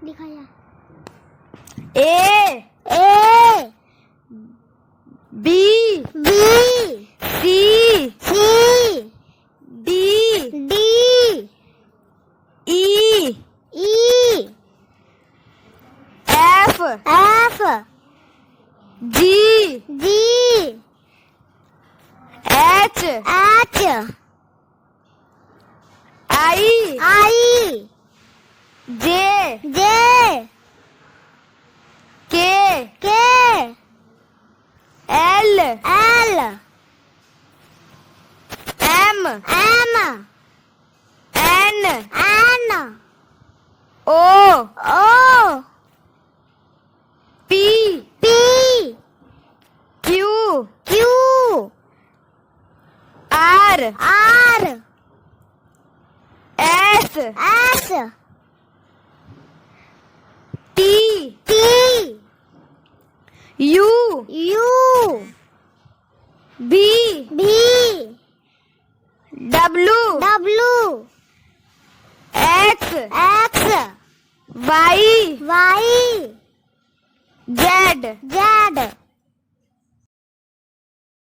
दिखाया। A B C D E F G H I J K L M N O P Q R S T U V W X Y Z